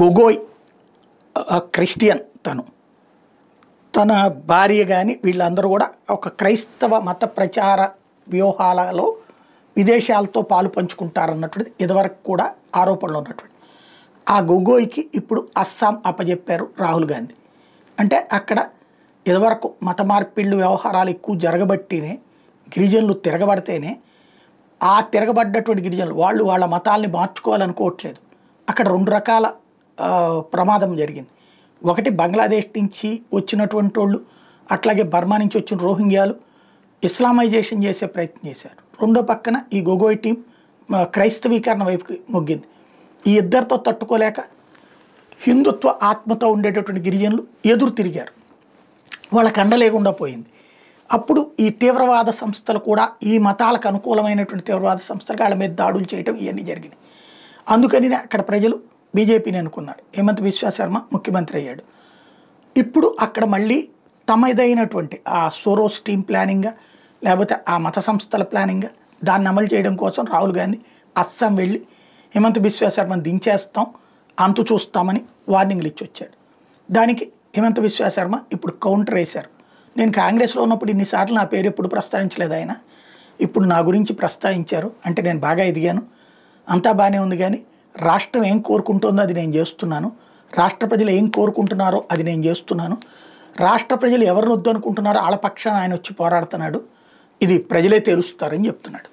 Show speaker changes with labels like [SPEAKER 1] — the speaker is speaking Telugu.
[SPEAKER 1] గొగోయ్ క్రిస్టియన్ తన భార్య కానీ వీళ్ళందరూ కూడా ఒక క్రైస్తవ మత ప్రచార వ్యూహాలలో విదేశాలతో పాలు పంచుకుంటారన్నటువంటిది ఇదివరకు కూడా ఆరోపణలు ఉన్నటువంటి ఆ గొగోయ్కి ఇప్పుడు అస్సాం అప్పజెప్పారు రాహుల్ గాంధీ. అంటే అక్కడ ఇదివరకు మత మార్పిళ్ళు వ్యవహారాలు ఎక్కువ జరగబట్టినే గిరిజనులు తిరగబడితేనే ఆ తిరగబడ్డటువంటి గిరిజనులు వాళ్ళ మతాల్ని మార్చుకోవాలనుకోవట్లేదు. అక్కడ రెండు రకాల ప్రమాదం జరిగింది. ఒకటి బంగ్లాదేశ్ నుంచి వచ్చినటువంటి వాళ్ళు, అట్లాగే బర్మా నుంచి వచ్చిన రోహింగ్యాలు ఇస్లామైజేషన్ చేసే ప్రయత్నం చేశారు. రెండో పక్కన ఈ గొగోయ్ టీం క్రైస్తవీకరణ వైపుకి మొగ్గింది. ఈ ఇద్దరితో తట్టుకోలేక హిందుత్వ ఆత్మతో ఉండేటటువంటి గిరిజనులు ఎదురు తిరిగారు. వాళ్ళకి అండలేకుండా పోయింది. అప్పుడు ఈ తీవ్రవాద సంస్థలు కూడా ఈ మతాలకు అనుకూలమైనటువంటి తీవ్రవాద సంస్థలకు వాళ్ళ మీద దాడులు చేయడం ఇవన్నీ జరిగినాయి. అందుకని అక్కడ ప్రజలు బీజేపీని అనుకున్నారు. హేమంత్ బిశ్వా శర్మ ముఖ్యమంత్రి అయ్యాడు. ఇప్పుడు అక్కడ మళ్ళీ తమదైనటువంటి ఆ సోరోస్ టీం ప్లానింగ్గా లేకపోతే ఆ మత సంస్థల ప్లానింగ్గా దాన్ని అమలు చేయడం కోసం రాహుల్ గాంధీ అస్సాం వెళ్ళి హేమంత్ బిశ్వా శర్మను దించేస్తాం, అంతు చూస్తామని వార్నింగ్లు ఇచ్చి వచ్చాడు. దానికి హేమంత్ బిశ్వా శర్మ ఇప్పుడు కౌంటర్ వేశారు. నేను కాంగ్రెస్లో ఉన్నప్పుడు ఇన్నిసార్లు నా పేరు ఎప్పుడు ప్రస్తావించలేదు ఆయన, ఇప్పుడు నా గురించి ప్రస్తావించారు అంటే నేను బాగా ఎదిగాను, అంతా బాగానే ఉంది, కానీ రాష్ట్రం ఏం కోరుకుంటుందో అది నేను చేస్తున్నాను, రాష్ట్ర ప్రజలు ఏం కోరుకుంటున్నారో అది నేను చేస్తున్నాను, రాష్ట్ర ప్రజలు ఎవరిని వద్దు అనుకుంటున్నారో వాళ్ళ పక్షాన ఆయన వచ్చి పోరాడుతున్నాడు, ఇది ప్రజలే తెలుస్తారని చెప్తున్నాడు.